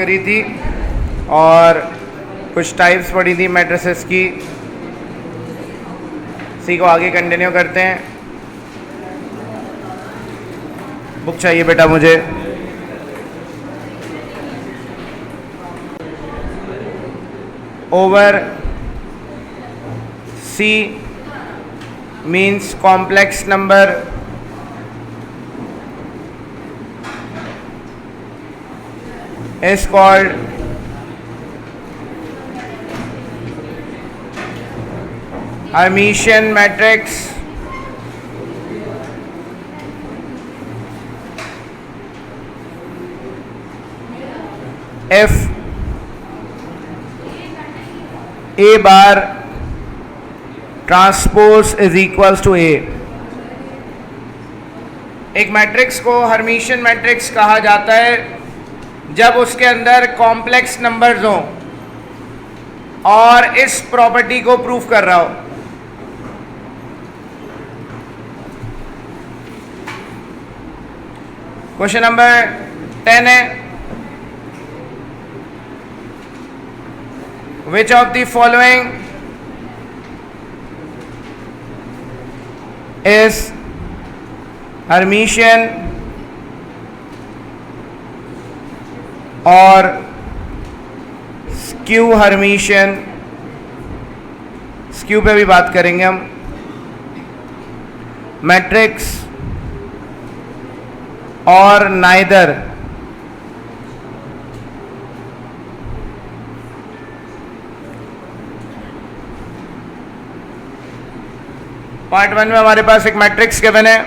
करी थी और कुछ टाइप्स पढ़ी थी मैट्रिसेस की। इसी को आगे कंटिन्यू करते हैं। बुक चाहिए बेटा मुझे। Over C means complex number is called Hermitian matrix. If A bar transpose is equals to A. एक मैट्रिक्स को हर्मिशियन मैट्रिक्स कहा जाता है जब उसके अंदर कॉम्प्लेक्स नंबर्स हों और इस प्रॉपर्टी को प्रूफ कर रहा हो। क्वेश्चन नंबर 10 है, which of the following is Hermitian और skew Hermitian। skew पे भी बात करेंगे हम। मैट्रिक्स और नाइदर। पार्ट 1 में हमारे पास एक मैट्रिक्स गिवन है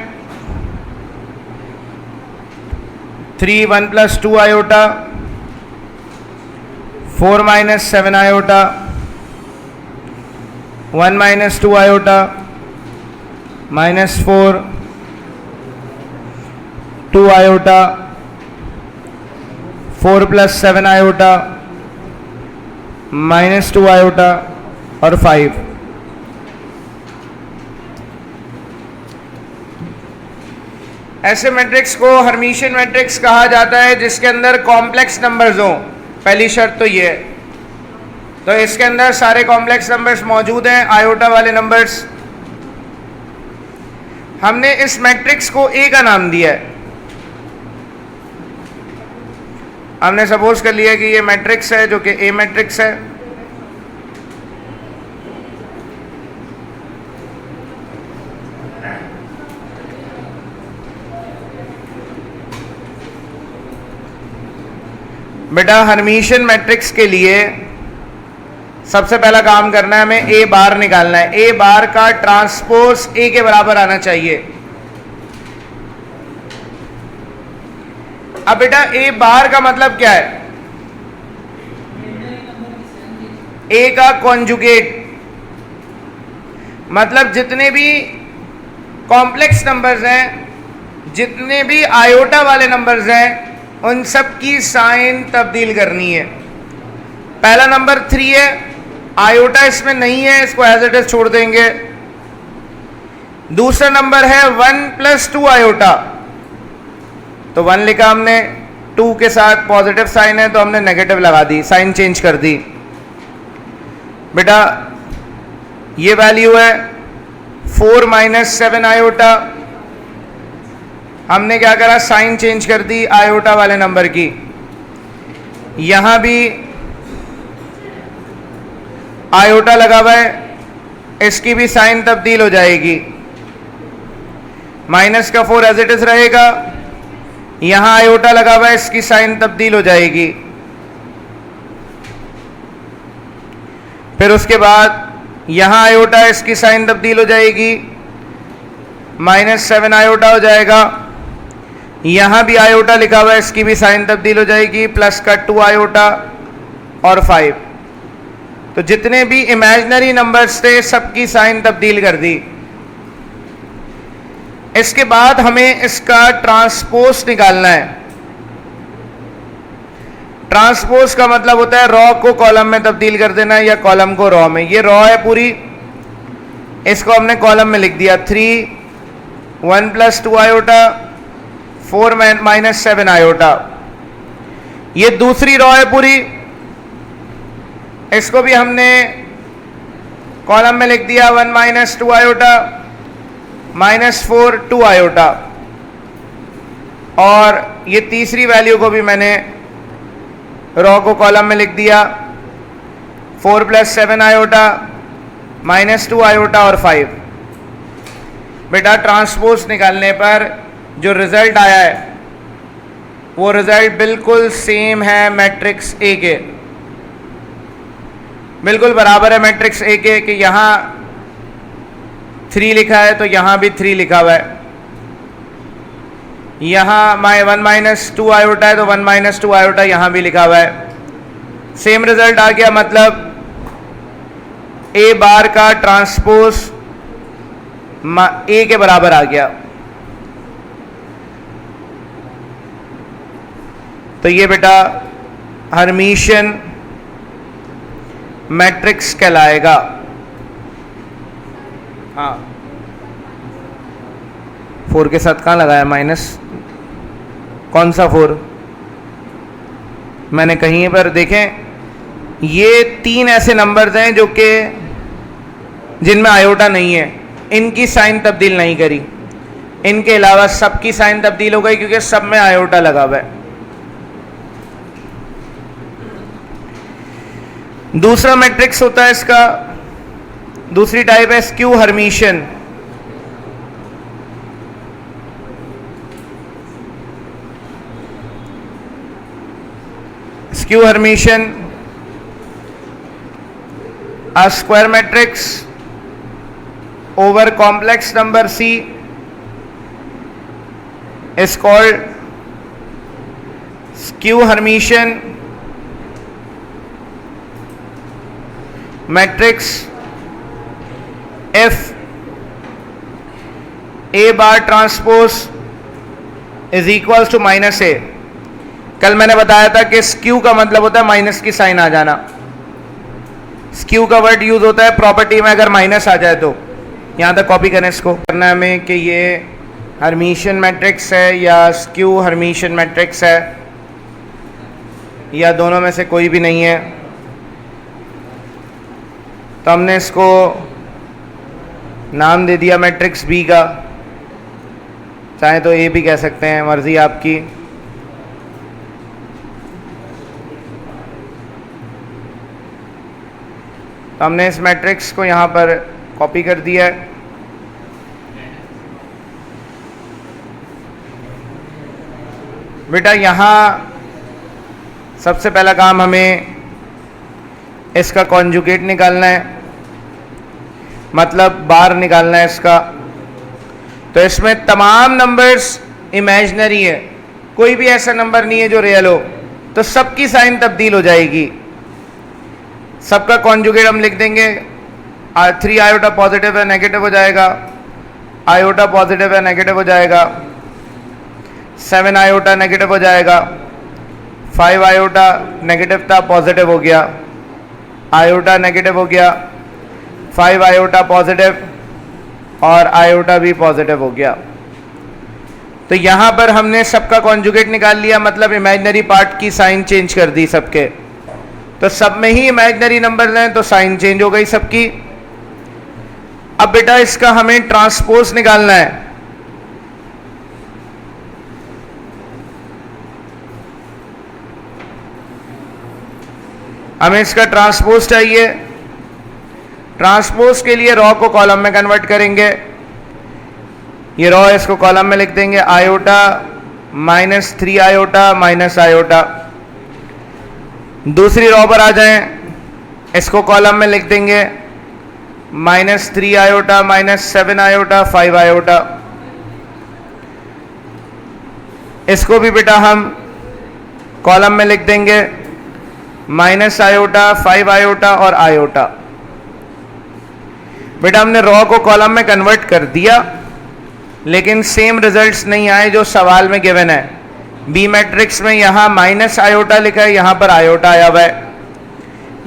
3 1 + 2 iota 4 - 7 iota 1 - 2 iota -4 2 iota 4 + 7 iota -2 iota और 5। ऐसे मैट्रिक्स को हर्मिशियन मैट्रिक्स कहा जाता है जिसके अंदर कॉम्प्लेक्स नंबर्स हों। पहली शर्त तो ये है, तो इसके अंदर सारे कॉम्प्लेक्स नंबर्स मौजूद हैं, आयोटा वाले नंबर्स। हमने इस मैट्रिक्स को ए का नाम दिया है। हमने सपोज कर लिया कि ये मैट्रिक्स है जो कि ए मैट्रिक्स है। बेटा हर्मिशियन मैट्रिक्स के लिए सबसे पहला काम करना है, हमें ए बार निकालना है। ए बार का ट्रांसपोज ए के बराबर आना चाहिए। अब बेटा ए बार का मतलब क्या है? ए का कॉन्जुगेट, मतलब जितने भी कॉम्प्लेक्स नंबर्स हैं, जितने भी आयोटा वाले नंबर्स हैं, उन सब की साइन तब्दील करनी है। पहला नंबर 3 है, आयोटा इसमें नहीं है, इसको एज इट इज छोड़ देंगे। दूसरा नंबर है 1 + 2 आयोटा, तो 1 लिखा हमने, 2 के साथ पॉजिटिव साइन है तो हमने नेगेटिव लगा दी, साइन चेंज कर दी। बेटा ये वैल्यू है 4 - 7 आयोटा, हमने क्या करा, साइन चेंज कर दी आयोटा वाले नंबर की। यहां भी आयोटा लगा हुआ है, इसकी भी साइन तब्दील हो जाएगी। माइनस का 4 एज इट इज रहेगा, यहां आयोटा लगा हुआ है, इसकी साइन तब्दील हो जाएगी। फिर उसके बाद यहां आयोटा है, इसकी साइन तब्दील हो जाएगी, -7 आयोटा हो जाएगा। यहां भी आयोटा लिखा हुआ है, इसकी भी साइन तब्दील हो जाएगी, प्लस का 2 आयोटा और 5। तो जितने भी इमेजिनरी नंबर्स थे सबकी साइन तब्दील कर दी। इसके बाद हमें इसका ट्रांसपोज निकालना है। ट्रांसपोज का मतलब होता है रॉ को कॉलम में तब्दील कर देना या कॉलम को रॉ में। ये रॉ है पूरी, इसको हमने कॉलम में लिख दिया। 3 1 + 2 आयोटा 4 - 7 आयोटा। ये दूसरी रॉ है पूरी, इसको भी हमने कॉलम में लिख दिया 1 माइनस 2 आयोटा -4 2 आयोटा, और ये तीसरी वैल्यू को भी मैंने रॉ को कॉलम में लिख दिया 4 + 7 आयोटा -2 आयोटा और 5। बेटा ट्रांसपोज निकालने पर जो रिजल्ट आया है वो रिजल्ट बिल्कुल सेम है मैट्रिक्स ए के, बिल्कुल बराबर है मैट्रिक्स ए के, कि यहाँ 3 लिखा है तो यहाँ भी 3 लिखा हुआ है, यहाँ 1 माइनस 2 आयोटा है तो 1 माइनस 2 आयोटा यहाँ भी लिखा हुआ है। सेम रिजल्ट आ गया, मतलब ए बार का ट्रांसपोज ए के बराबर आ गया। तो ये बेटा हर्मिशियन मैट्रिक्स कहलाएगा। हाँ 4 के साथ कहाँ लगाया माइनस, कौन सा 4? मैंने कहीं पर देखें, ये 3 ऐसे नंबर्स हैं जो कि जिनमें आयोटा नहीं है, इनकी साइन तब्दील नहीं करी, इनके अलावा सबकी साइन तब्दील हो गई क्योंकि सब में आयोटा लगा हुआ है। दूसरा मैट्रिक्स होता है इसका, दूसरी टाइप है skew Hermitian. Skew Hermitian a square matrix over complex number C is called skew Hermitian matrix if A bar transpose is equals to -A। कल मैंने बताया था कि स्क्यू का मतलब होता है माइनस की साइन आ जाना। स्क्यू का वर्ड यूज होता है प्रॉपर्टी में अगर माइनस आ जाए तो। यहाँ तक कॉपी करें इसको, करना है हमें कि ये हर्मिशियन मैट्रिक्स है या स्क्यू हर्मिशियन मैट्रिक्स है या दोनों में से कोई भी नहीं है। तो हमने इसको नाम दे दिया मैट्रिक्स बी का, चाहे तो ए भी कह सकते हैं, मर्जी आपकी। तो हमने इस मैट्रिक्स को यहाँ पर कॉपी कर दिया है। बेटा यहाँ सबसे पहला काम हमें इसका कॉन्जुगेट निकालना है, मतलब बार निकालना है इसका। तो इसमें तमाम नंबर्स इमेजिनरी है, कोई भी ऐसा नंबर नहीं है जो रियल हो, तो सबकी साइन तब्दील हो जाएगी। सबका कॉन्जुगेट हम लिख देंगे, 3 आयोटा पॉजिटिव है नेगेटिव हो जाएगा, आयोटा पॉजिटिव है नेगेटिव हो जाएगा, 7 आयोटा नेगेटिव हो जाएगा, 5 आयोटा नेगेटिव था पॉजिटिव हो गया, आयोटा नेगेटिव हो गया, 5 आयोटा पॉजिटिव और आयोटा भी पॉजिटिव हो गया। तो यहाँ पर हमने सबका कॉन्जुगेट निकाल लिया, मतलब इमेजिनरी पार्ट की साइन चेंज कर दी सबके। तो सब में ही इमेजिनरी नंबर हैं तो साइन चेंज हो गई सबकी। अब बेटा इसका हमें ट्रांसपोज निकालना है। हमें इसका ट्रांसपोज चाहिए। ट्रांसपोज के लिए रॉ को कॉलम में कन्वर्ट करेंगे। ये रॉ इसको कॉलम में लिख देंगे, आयोटा -3 आयोटा माइनस आयोटा। दूसरी रॉ पर आ जाएं, इसको कॉलम में लिख देंगे -3 आयोटा -7 आयोटा 5 आयोटा। इसको भी बेटा हम कॉलम में लिख देंगे माइनस आयोटा 5 आयोटा और आयोटा। बेटा हमने रॉ को कॉलम में कन्वर्ट कर दिया, लेकिन सेम रिजल्ट्स नहीं आए जो सवाल में गिवन है। बी मैट्रिक्स में यहाँ माइनस आयोटा लिखा है, यहाँ पर आयोटा आया हुआ है।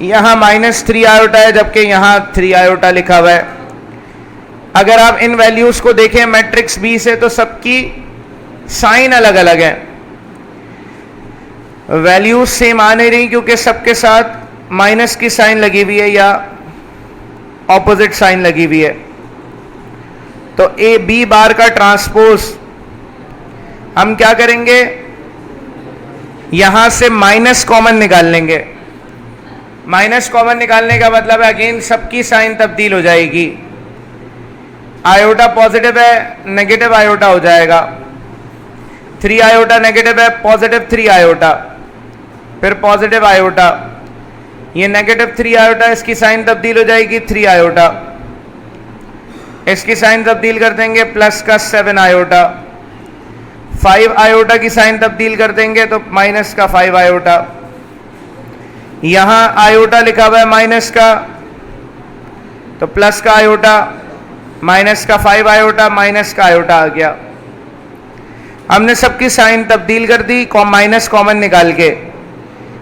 यहाँ -3 आयोटा है जबकि यहाँ 3 आयोटा लिखा हुआ है। अगर आप इन वैल्यूज को देखें मैट्रिक्स बी से तो सबकी साइन अलग अलग है। वैल्यूज सेम आ नहीं रही क्योंकि सबके साथ माइनस की साइन लगी हुई है या ऑपोजिट साइन लगी हुई है। तो ए बी बार का ट्रांसपोज हम क्या करेंगे, यहां से माइनस कॉमन निकाल लेंगे। माइनस कॉमन निकालने का मतलब है अगेन सबकी साइन तब्दील हो जाएगी। आयोटा पॉजिटिव है, नेगेटिव आयोटा हो जाएगा। 3 आयोटा नेगेटिव है, पॉजिटिव 3 आयोटा, फिर पॉजिटिव आयोटा, ये नेगेटिव 3 आयोटा, इसकी साइन तब्दील हो जाएगी 3 आयोटा, इसकी साइन तब्दील कर देंगे प्लस का 7 आयोटा, 5 आयोटा की साइन तब्दील कर देंगे तो माइनस का 5 आयोटा। यहां आयोटा लिखा हुआ है माइनस का, तो प्लस का आयोटा, माइनस का 5 आयोटा, माइनस का आयोटा आ गया। हमने सबकी साइन तब्दील कर दी माइनस कॉमन निकाल के।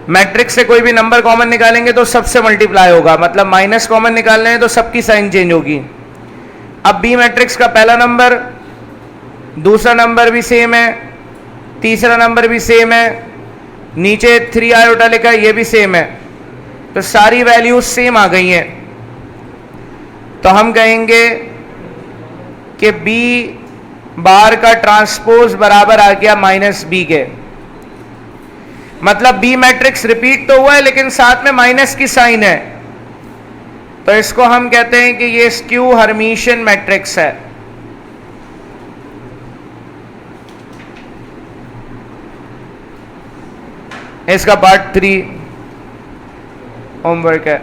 मैट्रिक्स से कोई भी नंबर कॉमन निकालेंगे तो सबसे मल्टीप्लाई होगा, मतलब माइनस कॉमन निकालने हैं तो सबकी साइन चेंज होगी। अब बी मैट्रिक्स का पहला नंबर, दूसरा नंबर भी सेम है, तीसरा नंबर भी सेम है, नीचे 3 आयोटा लिखा है ये भी सेम है, तो सारी वैल्यूज सेम आ गई हैं। तो हम कहेंगे कि बी बार का ट्रांसपोज बराबर आ गया माइनस बी के। मतलब बी मैट्रिक्स रिपीट तो हुआ है लेकिन साथ में माइनस की साइन है, तो इसको हम कहते हैं कि ये स्क्यू हर्मिशियन मैट्रिक्स है। इसका पार्ट 3 होमवर्क है।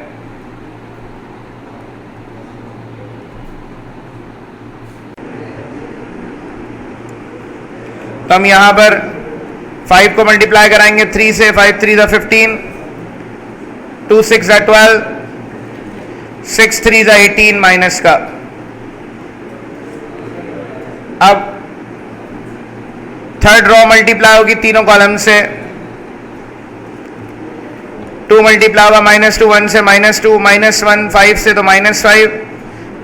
तो हम यहां पर 5 को मल्टीप्लाई कराएंगे 3 से, 5 3 ज़ा 15, 2 6 ज़ा 12, 6 3 ज़ा 18 माइनस का। अब थर्ड रॉ मल्टीप्लाई होगी तीनों कॉलम से, 2 मल्टीप्लाई होगा -2 1 से, -2 -1 5 से तो -5,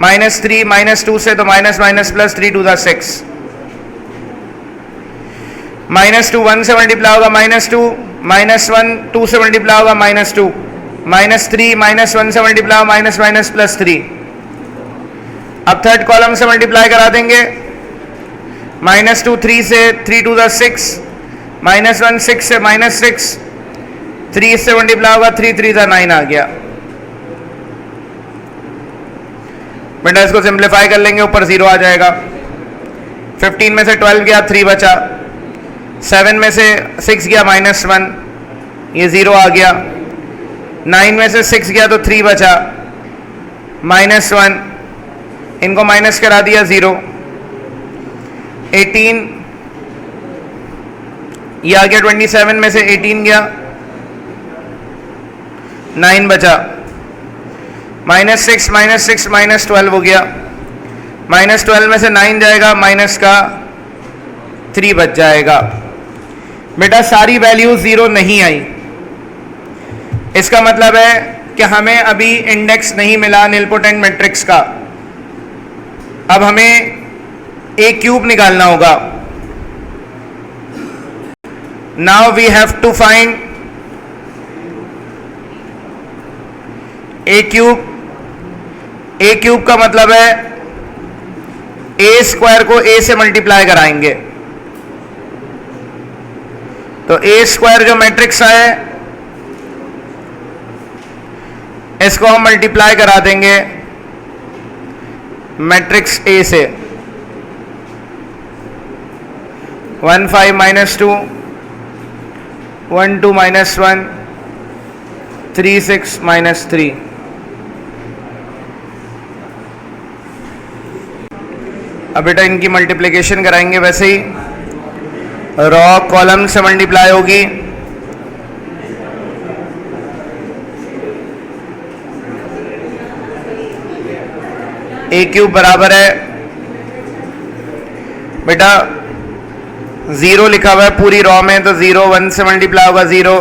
-3 -2 से तो माइनस माइनस प्लस 3 2 ज़ा 6, -2 1 से मल्टीप्लाई होगा -2, -1 2 से मल्टीप्लाई होगा -2, -3 -1 से मल्टीप्लाई होगा माइनस माइनस प्लस 3। अब थर्ड कॉलम से मल्टीप्लाई करा देंगे, -2 3 से, 3 2 ज़ा 6, -1 6 से, -6, 3 से मल्टीप्लाई होगा 3 3 ज़ा 9 आ गया। बेटा इसको सिंप्लीफाई कर लेंगे, ऊपर 0 आ जाएगा। 15 में से 12 गया 3 बचा, 7 में से 6 गया -1, ये 0 आ गया। 9 में से 6 गया तो 3 बचा, -1, इनको माइनस करा दिया 0। 18 ये आ गया, 27 में से 18 गया, 9 बचा, -6 -6 -12 हो गया, -12 में से 9 जाएगा, माइनस का 3 बच जाएगा। बेटा सारी वैल्यू 0 नहीं आई, इसका मतलब है कि हमें अभी इंडेक्स नहीं मिला निलपोटेंट मैट्रिक्स का। अब हमें ए क्यूब निकालना होगा। Now we have to find A cube. A cube का मतलब है ए स्क्वायर को ए से मल्टीप्लाई कराएंगे, तो ए स्क्वायर जो मैट्रिक्स है इसको हम मल्टीप्लाई करा देंगे मैट्रिक्स ए से। 1 5 -2, 1 2 -1, 3 6 -3। अब बेटा इनकी मल्टीप्लिकेशन कराएंगे, वैसे ही रॉ कॉलम से मल्टीप्लाई होगी, ए क्यूब बराबर है बेटा 0 लिखा हुआ है पूरी रॉ में, तो 0 1 से मल्टीप्लाई होगा 0,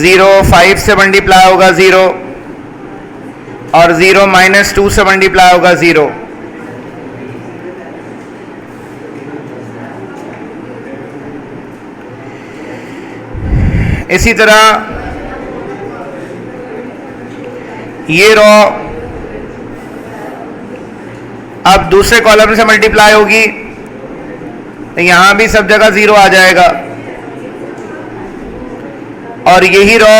0 5 से मल्टीप्लाई होगा 0, और 0 -2 से मल्टीप्लाई होगा 0। इसी तरह ये रॉ अब दूसरे कॉलम से मल्टीप्लाई होगी तो यहां भी सब जगह 0 आ जाएगा, और यही रॉ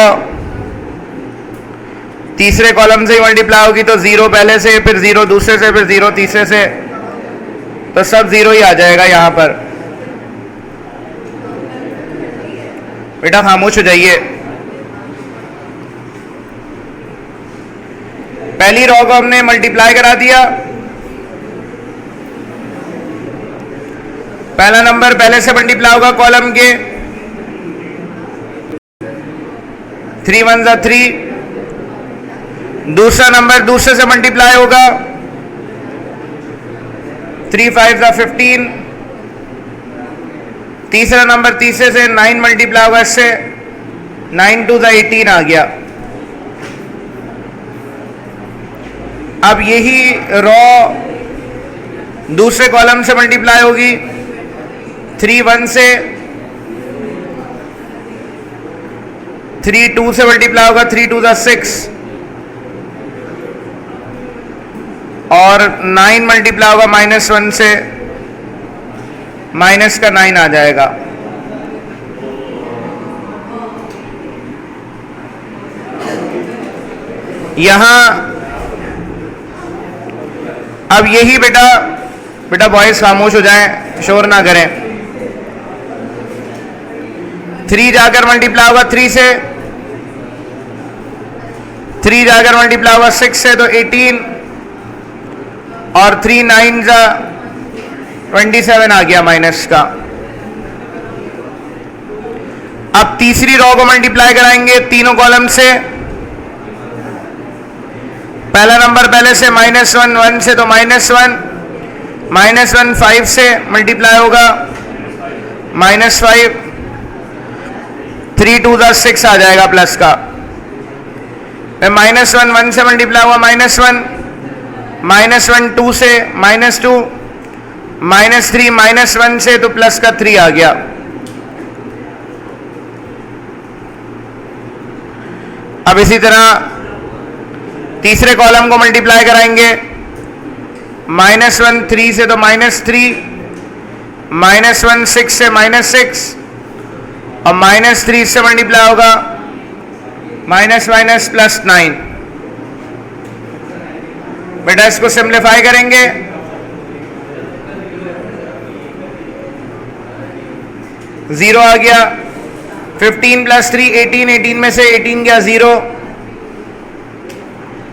तीसरे कॉलम से ही मल्टीप्लाई होगी तो 0 पहले से, फिर 0 दूसरे से, फिर 0 तीसरे से, तो सब 0 ही आ जाएगा यहां पर। बेटा खामोश हो जाइए। पहली रॉ को हमने मल्टीप्लाई करा दिया, पहला नंबर पहले से मल्टीप्लाई होगा कॉलम के, 3 1 जा 3, दूसरा नंबर दूसरे से मल्टीप्लाई होगा, 3 5 जा 15, तीसरा नंबर तीसरे से 9 मल्टीप्लाई होगा इससे, 9 2 जा 18 आ गया। अब यही रॉ दूसरे कॉलम से मल्टीप्लाई होगी, 3 1 से, 3 2 से मल्टीप्लाई होगा, 3 2 जा 6, और 9 मल्टीप्लाई होगा -1 से, माइनस का 9 आ जाएगा। यहां अब यही बेटा बॉयज खामोश हो जाएं, शोर ना करें। 3 जाकर मल्टीप्लाई होगा 3 से, 3 जाकर मल्टीप्लाई होगा 6 से तो 18, और 3 9 जा 27 आ गया माइनस का। अब तीसरी रॉ को मल्टीप्लाई कराएंगे तीनों कॉलम से, पहला नंबर पहले से -1 1 से तो -1, -1 5 से मल्टीप्लाई होगा, -5, 3 2 जा 6 आ जाएगा प्लस का, -1 1 से मल्टीप्लाई हुआ -1, -1 2 से -2, -3 -1 से तो प्लस का 3 आ गया। अब इसी तरह तीसरे कॉलम को मल्टीप्लाई कराएंगे, -1 3 से तो -3, -1 6 से -6, और -3 से मल्टीप्लाई होगा, माइनस प्लस 9। बेटा इसको सिंप्लीफाई करेंगे, जीरो आ गया, 15 + 3 18, 18 में से 18 गया 0,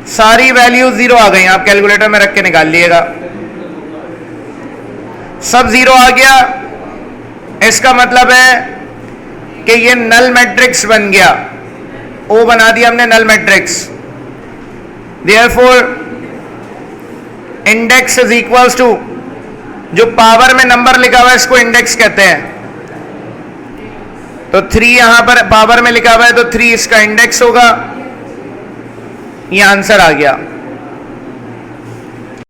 सारी वैल्यू 0 आ गई। आप कैलकुलेटर में रख के निकाल लिएगा, सब 0 आ गया। इसका मतलब है कि ये नल मैट्रिक्स बन गया, ओ बना दिया हमने null matrix. Therefore index is equals to, जो पावर में नंबर लिखा हुआ है इसको इंडेक्स कहते हैं, तो 3 यहां पर पावर में लिखा हुआ है तो 3 इसका इंडेक्स होगा। ये आंसर आ गया।